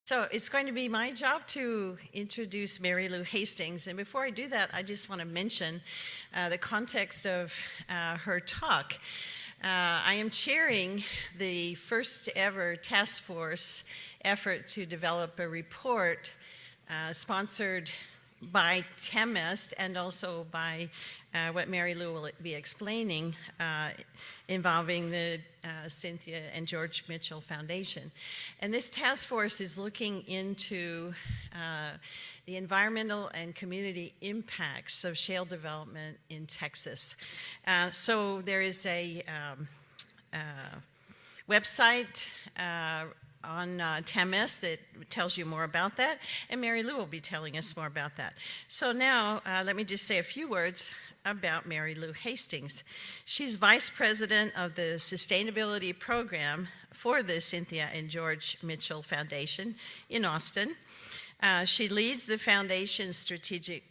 So it's going to be my job to introduce Marilu Hastings. And before I do that, I just want to mention the context of her talk. I am chairing the first ever task force effort to develop a report sponsored by TAMEST and also by what Marilu will be explaining involving the Cynthia and George Mitchell Foundation. And this task force is looking into the environmental and community impacts of shale development in Texas. So there is a website on TAMEST that tells you more about that, and Marilu will be telling us more about that. So now, let me just say a few words about Marilu Hastings. She's Vice President of the Sustainability Program for the Cynthia and George Mitchell Foundation in Austin. She leads the foundation's strategic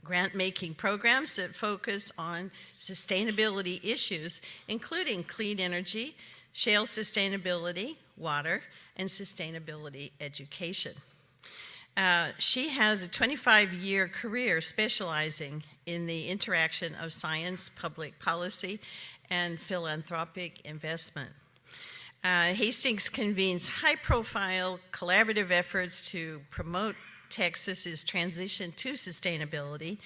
grant-making programs that focus on sustainability issues, including clean energy, shale sustainability, water, and sustainability education. She has a 25-year career specializing in the interaction of science, public policy, and philanthropic investment. Hastings convenes high-profile collaborative efforts to promote Texas's transition to sustainability,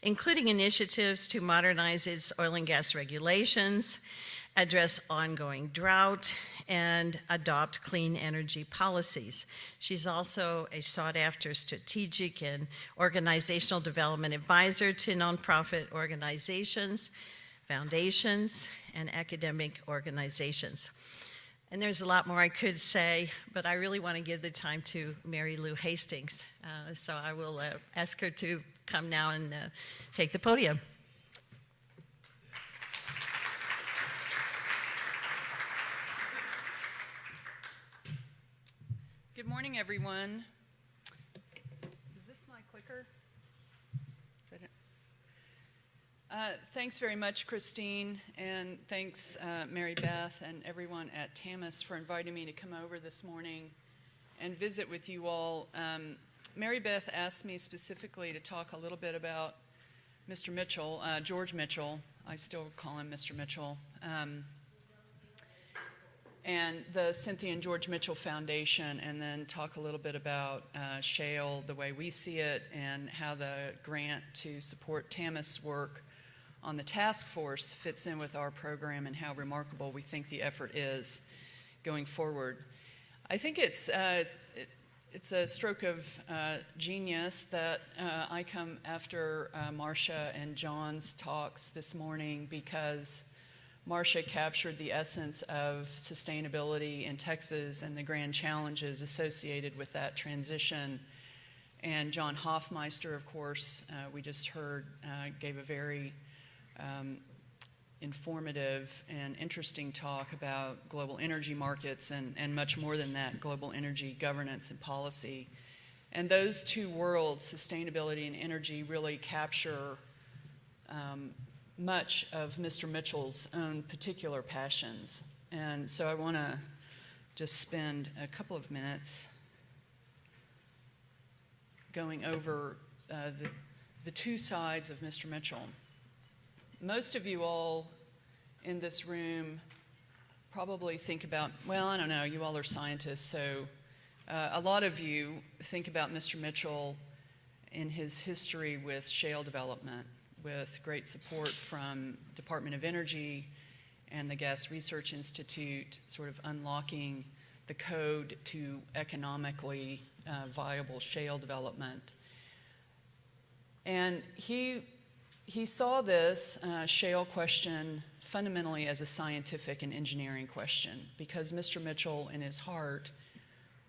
including initiatives to modernize its oil and gas regulations, address ongoing drought, and adopt clean energy policies. She's also a sought-after strategic and organizational development advisor to nonprofit organizations, foundations, and academic organizations. And there's a lot more I could say, but I really want to give the time to Marilu Hastings. So I will ask her to come now and take the podium. Good morning, everyone. Is this my clicker? Is that it? Thanks very much, Christine, and thanks, Mary Beth, and everyone at TAMEST for inviting me to come over this morning and visit with you all. Mary Beth asked me specifically to talk a little bit about Mr. Mitchell, George Mitchell. I still call him Mr. Mitchell. And the Cynthia and George Mitchell Foundation, and then talk a little bit about Shale, the way we see it, and how the grant to support TAMEST's work on the task force fits in with our program and how remarkable we think the effort is going forward. I think it's a stroke of genius that I come after Marcia and John's talks this morning, because Marcia captured the essence of sustainability in Texas and the grand challenges associated with that transition. And John Hoffmeister, of course, we just heard, gave a very informative and interesting talk about global energy markets and much more than that, global energy governance and policy. And those two worlds, sustainability and energy, really capture much of Mr. Mitchell's own particular passions. And so I want to just spend a couple of minutes going over the two sides of Mr. Mitchell. Most of you all in this room probably think about, well, I don't know, you all are scientists, so a lot of you think about Mr. Mitchell in his history with shale development, with great support from Department of Energy and the Gas Research Institute, sort of unlocking the code to economically viable shale development. And he saw this shale question fundamentally as a scientific and engineering question, because Mr. Mitchell, in his heart,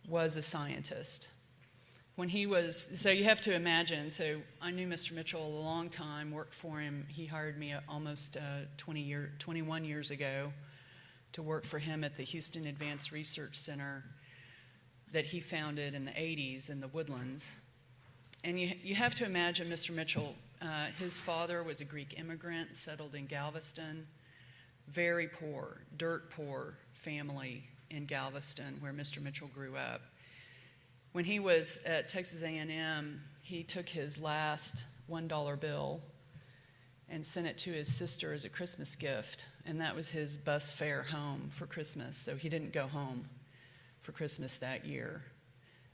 was a scientist. When he was, so you have to imagine, so I knew Mr. Mitchell a long time, worked for him. He hired me almost 21 years ago to work for him at the Houston Advanced Research Center that he founded in the 80s in the Woodlands. And you have to imagine Mr. Mitchell, his father was a Greek immigrant, settled in Galveston, very poor, dirt poor family in Galveston where Mr. Mitchell grew up. When he was at Texas A&M, he took his last $1 bill and sent it to his sister as a Christmas gift, and that was his bus fare home for Christmas, so he didn't go home for Christmas that year.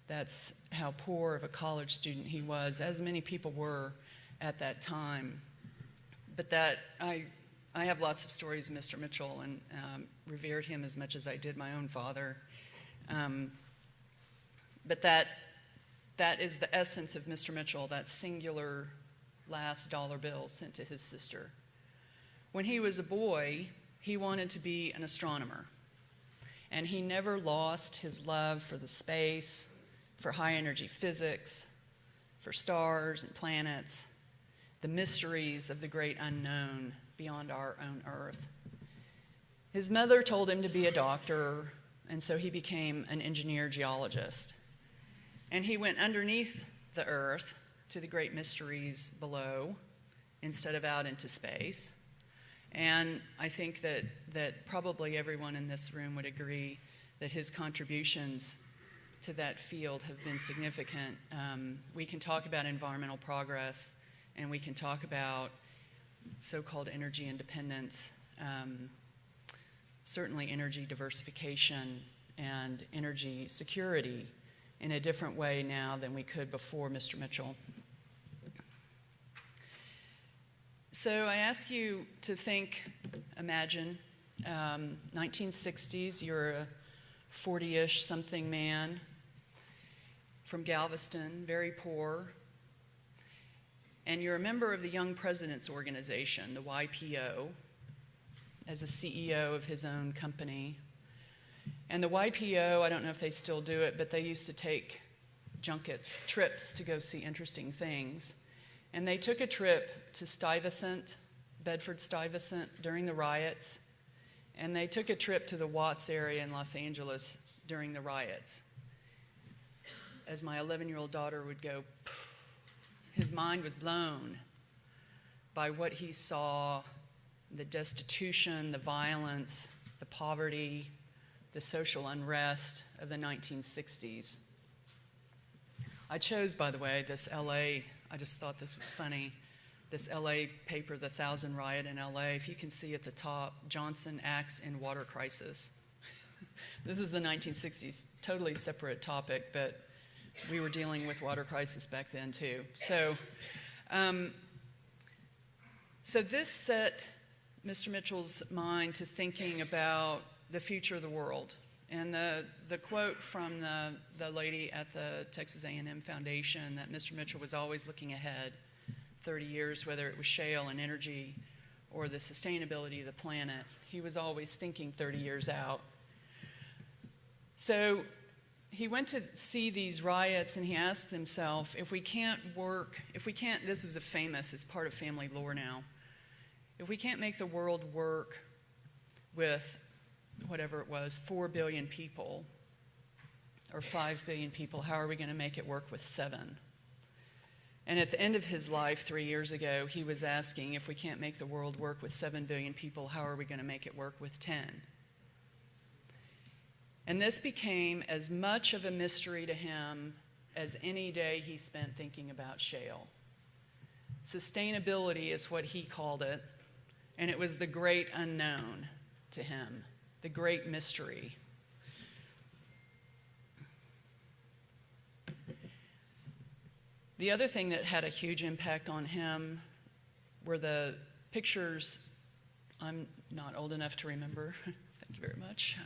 That's how poor of a college student he was, as many people were at that time. But that, I have lots of stories of Mr. Mitchell, and revered him as much as I did my own father. But that is the essence of Mr. Mitchell, that singular last dollar bill sent to his sister. When he was a boy, he wanted to be an astronomer, and he never lost his love for the space, for high-energy physics, for stars and planets, the mysteries of the great unknown beyond our own Earth. His mother told him to be a doctor, and so he became an engineer geologist. And he went underneath the Earth to the great mysteries below instead of out into space. And I think that probably everyone in this room would agree that his contributions to that field have been significant. We can talk about environmental progress, and we can talk about so-called energy independence, certainly energy diversification and energy security in a different way now than we could before Mr. Mitchell. So I ask you to think, imagine, 1960s, you're a 40-ish something man from Galveston, very poor, and you're a member of the Young Presidents Organization, the YPO, as a CEO of his own company. And the YPO, I don't know if they still do it, but they used to take junkets, trips to go see interesting things. And they took a trip to Stuyvesant, Bedford-Stuyvesant, during the riots, and they took a trip to the Watts area in Los Angeles during the riots. As my 11-year-old daughter would go, his mind was blown by what he saw, the destitution, the violence, the poverty, the social unrest of the 1960s. I chose, by the way, this LA, I just thought this was funny, this LA paper, The Thousand Riot in LA. If you can see at the top, Johnson acts in water crisis. This is the 1960s, totally separate topic, but we were dealing with water crisis back then too. So this set Mr. Mitchell's mind to thinking about the future of the world. And the quote from the lady at the Texas A&M Foundation, that Mr. Mitchell was always looking ahead 30 years, whether it was shale and energy or the sustainability of the planet. He was always thinking 30 years out. So he went to see these riots, and he asked himself, if we can't, this was it's part of family lore now, if we can't make the world work with whatever it was, 4 billion people or 5 billion people, how are we going to make it work with 7? And at the end of his life 3 years ago, he was asking, if we can't make the world work with 7 billion people, how are we going to make it work with 10? And this became as much of a mystery to him as any day he spent thinking about shale. Sustainability is what he called it, and it was the great unknown to him, the great mystery. The other thing that had a huge impact on him were the pictures. I'm not old enough to remember. Thank you very much.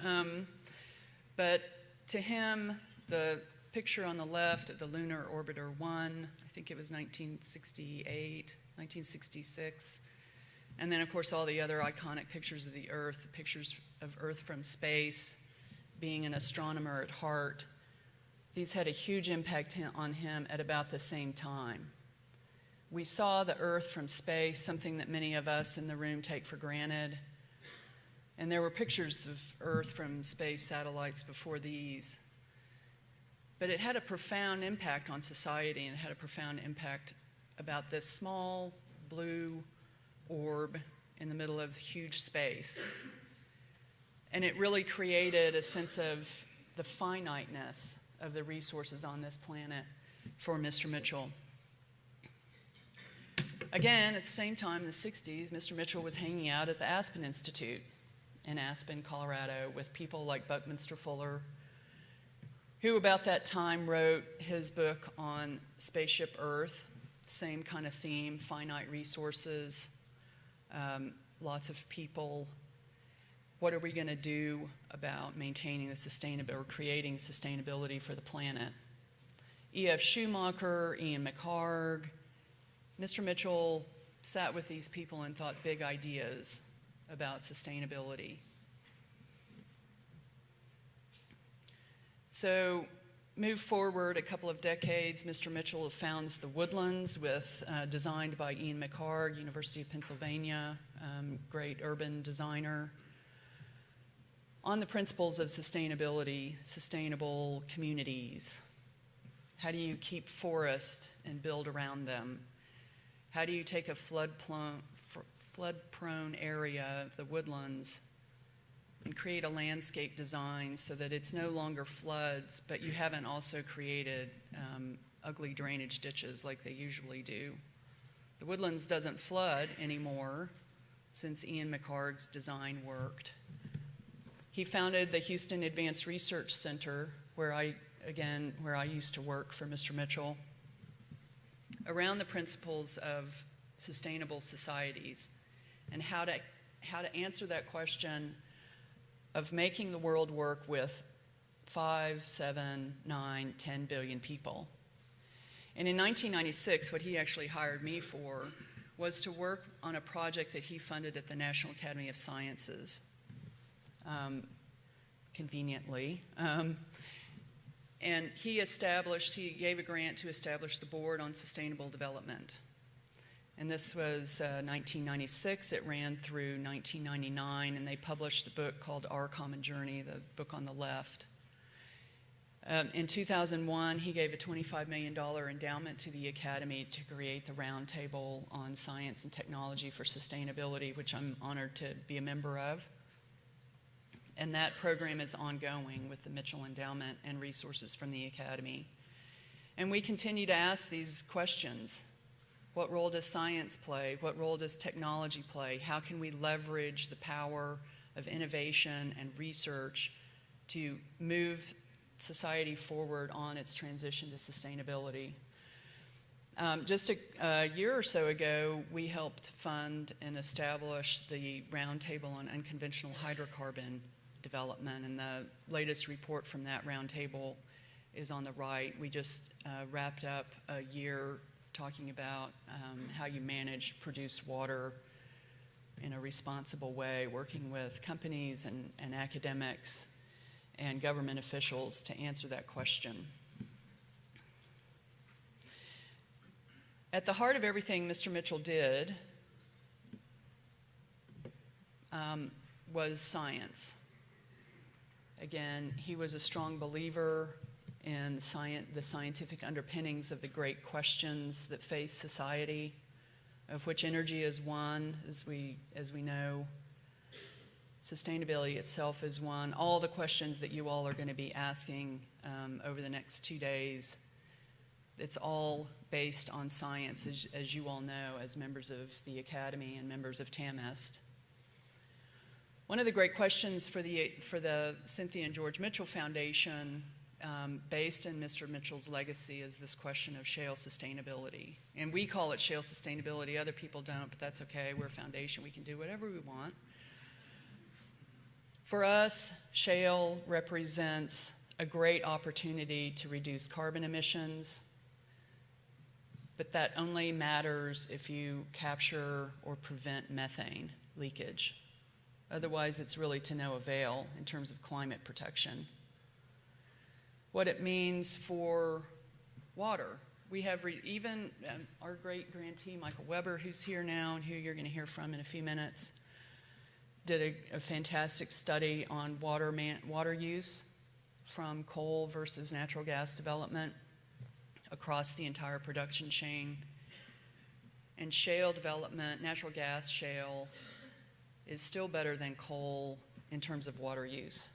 But to him, the picture on the left of the Lunar Orbiter 1, I think it was 1968, 1966. And then, of course, all the other iconic pictures of the Earth, the pictures of Earth from space, being an astronomer at heart. These had a huge impact on him at about the same time. We saw the Earth from space, something that many of us in the room take for granted. And there were pictures of Earth from space satellites before these. But it had a profound impact on society, and it had a profound impact about this small blue orb in the middle of huge space. And it really created a sense of the finiteness of the resources on this planet for Mr. Mitchell. Again, at the same time, in the 60s, Mr. Mitchell was hanging out at the Aspen Institute in Aspen, Colorado, with people like Buckminster Fuller, who about that time wrote his book on Spaceship Earth, same kind of theme, finite resources, lots of people. What are we going to do about maintaining the sustainability or creating sustainability for the planet? E.F. Schumacher, Ian McHarg. Mr. Mitchell sat with these people and thought big ideas about sustainability. So, move forward a couple of decades, Mr. Mitchell founds the Woodlands, designed by Ian McHarg, University of Pennsylvania, great urban designer, on the principles of sustainability, sustainable communities. How do you keep forests and build around them? How do you take a flood-prone area of the woodlands and create a landscape design so that it's no longer floods, but you haven't also created ugly drainage ditches like they usually do? The woodlands doesn't flood anymore since Ian McHarg's design worked. He founded the Houston Advanced Research Center, where I used to work for Mr. Mitchell, around the principles of sustainable societies and how to answer that question of making the world work with 5, 7, 9, 10 billion people. And in 1996, what he actually hired me for was to work on a project that he funded at the National Academy of Sciences, conveniently. And he gave a grant to establish the Board on Sustainable Development. And this was 1996. It ran through 1999, and they published the book called Our Common Journey, the book on the left. In 2001, he gave a $25 million endowment to the Academy to create the Roundtable on Science and Technology for Sustainability, which I'm honored to be a member of. And that program is ongoing with the Mitchell Endowment and resources from the Academy. And we continue to ask these questions. What role does science play? What role does technology play? How can we leverage the power of innovation and research to move society forward on its transition to sustainability? Just a year or so ago, we helped fund and establish the Roundtable on Unconventional Hydrocarbon Development, and the latest report from that roundtable is on the right. We just wrapped up a year talking about how you manage produced water in a responsible way, working with companies and academics and government officials to answer that question. At the heart of everything Mr. Mitchell did was science. Again, he was a strong believer in the scientific underpinnings of the great questions that face society, of which energy is one, as we know. Sustainability itself is one. All the questions that you all are going to be asking over the next 2 days, it's all based on science, as you all know, as members of the Academy and members of TAMEST. One of the great questions for the Cynthia and George Mitchell Foundation, based in Mr. Mitchell's legacy, is this question of shale sustainability. And we call it shale sustainability. Other people don't, but that's okay. We're a foundation. We can do whatever we want. For us, shale represents a great opportunity to reduce carbon emissions, but that only matters if you capture or prevent methane leakage. Otherwise, it's really to no avail in terms of climate protection. What it means for water. We have even our great grantee, Michael Weber, who's here now and who you're going to hear from in a few minutes, did a fantastic study on water use from coal versus natural gas development across the entire production chain. And shale development, natural gas shale, is still better than coal in terms of water use.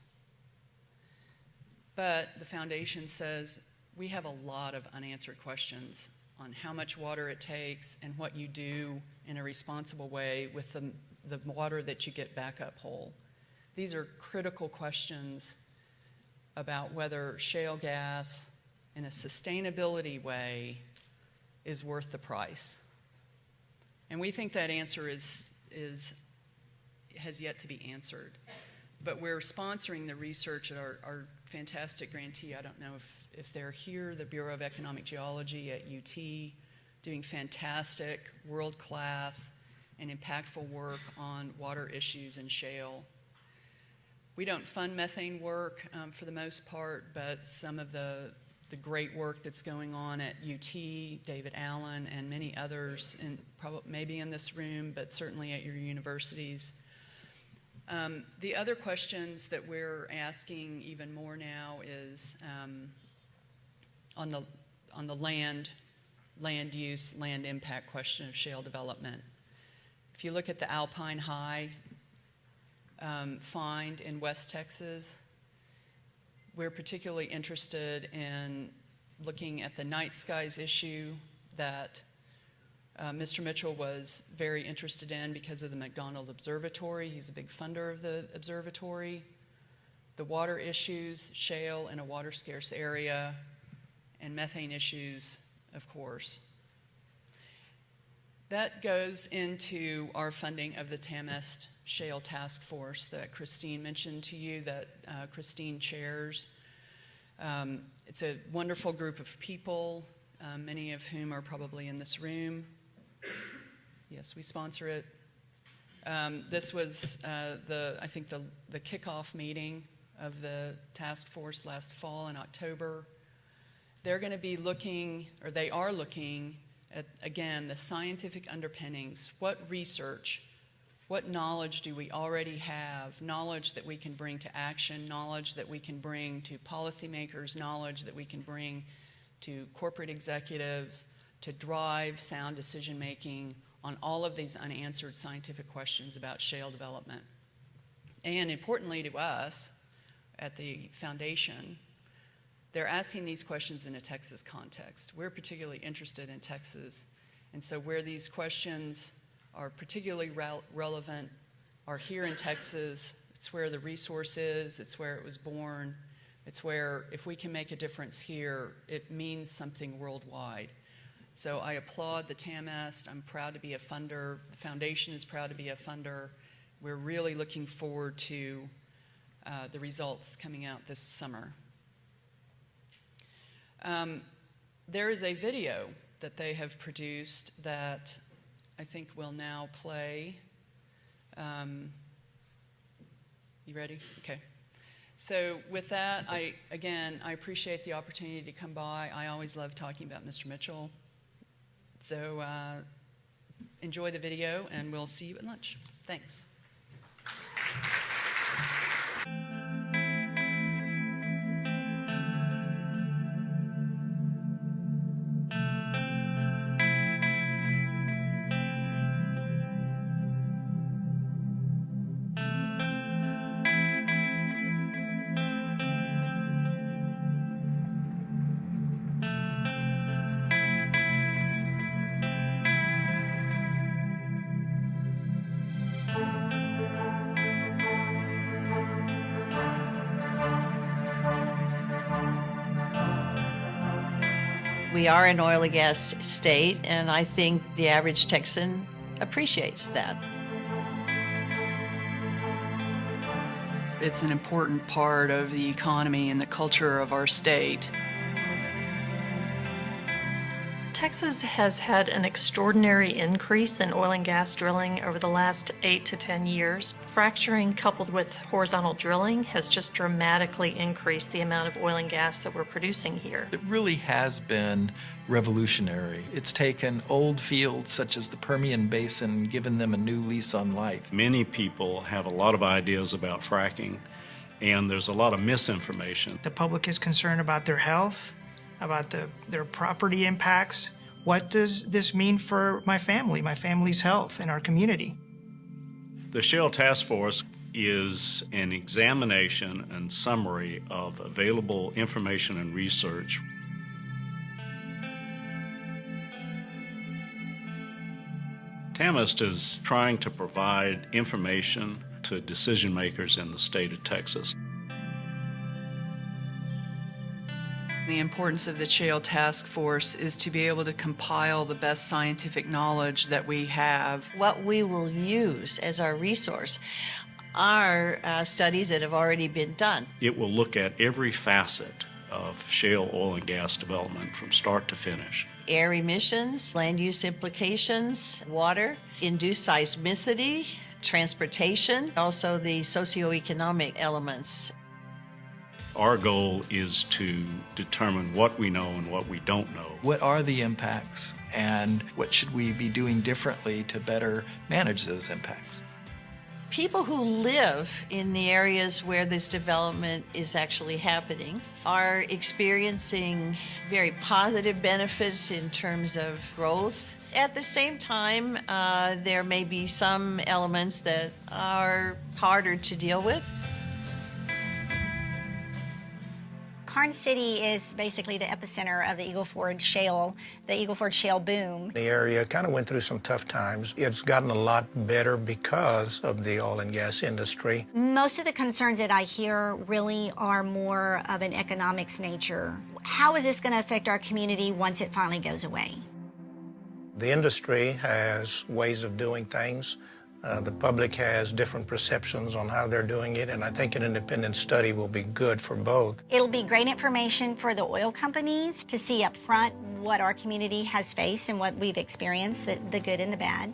But the foundation says we have a lot of unanswered questions on how much water it takes and what you do in a responsible way with the water that you get back up whole. These are critical questions about whether shale gas in a sustainability way is worth the price. And we think that answer has yet to be answered. But we're sponsoring the research at our fantastic grantee. I don't know if they're here, the Bureau of Economic Geology at UT, doing fantastic, world-class, and impactful work on water issues in shale. We don't fund methane work for the most part, but some of the great work that's going on at UT, David Allen, and many others, maybe in this room, but certainly at your universities. The other questions that we're asking even more now is on the land use, land impact question of shale development. If you look at the Alpine High find in West Texas, we're particularly interested in looking at the night skies issue that Mr. Mitchell was very interested in because of the McDonald Observatory. He's a big funder of the observatory. The water issues, shale in a water-scarce area, and methane issues, of course. That goes into our funding of the TAMEST Shale Task Force that Christine mentioned to you, that Christine chairs. It's a wonderful group of people, many of whom are probably in this room. Yes, we sponsor it. This was I think the kickoff meeting of the task force last fall in October. They're going to be looking, or they are looking at, again, the scientific underpinnings. What research, what knowledge do we already have? Knowledge that we can bring to action, knowledge that we can bring to policymakers, knowledge that we can bring to corporate executives to drive sound decision making on all of these unanswered scientific questions about shale development. And importantly to us at the foundation, they're asking these questions in a Texas context. We're particularly interested in Texas, and so where these questions are particularly relevant are here in Texas. It's where the resource is, it's where it was born, it's where if we can make a difference here, it means something worldwide. So I applaud the TAMEST. I'm proud to be a funder. The foundation is proud to be a funder. We're really looking forward to the results coming out this summer. There is a video that they have produced that I think will now play. You ready? Okay. So with that, I appreciate the opportunity to come by. I always love talking about Mr. Mitchell. So enjoy the video, and we'll see you at lunch. Thanks. We are an oil and gas state, and I think the average Texan appreciates that. It's an important part of the economy and the culture of our state. Texas has had an extraordinary increase in oil and gas drilling over the last 8 to 10 years. Fracturing coupled with horizontal drilling has just dramatically increased the amount of oil and gas that we're producing here. It really has been revolutionary. It's taken old fields such as the Permian Basin and given them a new lease on life. Many people have a lot of ideas about fracking, and there's a lot of misinformation. The public is concerned about their health, about their property impacts. What does this mean for my family's health, and our community? The Shale Task Force is an examination and summary of available information and research. TAMEST is trying to provide information to decision makers in the state of Texas. The importance of the Shale Task Force is to be able to compile the best scientific knowledge that we have. What we will use as our resource are studies that have already been done. It will look at every facet of shale oil and gas development from start to finish. Air emissions, land use implications, water, induced seismicity, transportation, also the socioeconomic elements. Our goal is to determine what we know and what we don't know. What are the impacts, and what should we be doing differently to better manage those impacts? People who live in the areas where this development is actually happening are experiencing very positive benefits in terms of growth. At the same time, there may be some elements that are harder to deal with. Karnes City is basically the epicenter of the Eagle Ford Shale boom. The area kind of went through some tough times. It's gotten a lot better because of the oil and gas industry. Most of the concerns that I hear really are more of an economics nature. How is this going to affect our community once it finally goes away? The industry has ways of doing things. The public has different perceptions on how they're doing it, and I think an independent study will be good for both. It'll be great information for the oil companies to see up front what our community has faced and what we've experienced, the good and the bad.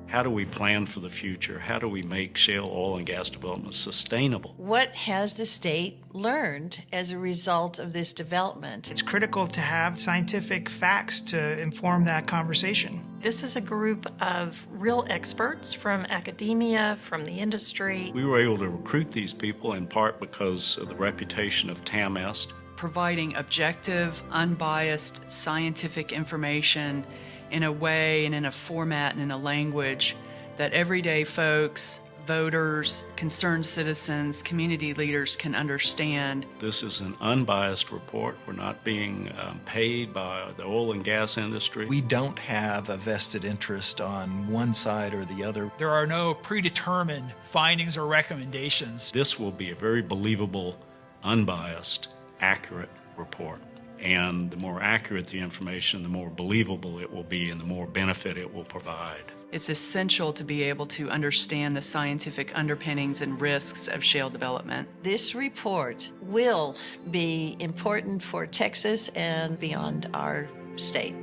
How do we plan for the future? How do we make shale oil and gas development sustainable? What has the state learned as a result of this development? It's critical to have scientific facts to inform that conversation. This is a group of real experts from academia, from the industry. We were able to recruit these people in part because of the reputation of TAMEST. Providing objective, unbiased scientific information in a way and in a format and in a language that everyday folks, voters, concerned citizens, community leaders can understand. This is an unbiased report. We're not being paid by the oil and gas industry. We don't have a vested interest on one side or the other. There are no predetermined findings or recommendations. This will be a very believable, unbiased, accurate report. And the more accurate the information, the more believable it will be and the more benefit it will provide. It's essential to be able to understand the scientific underpinnings and risks of shale development. This report will be important for Texas and beyond our state.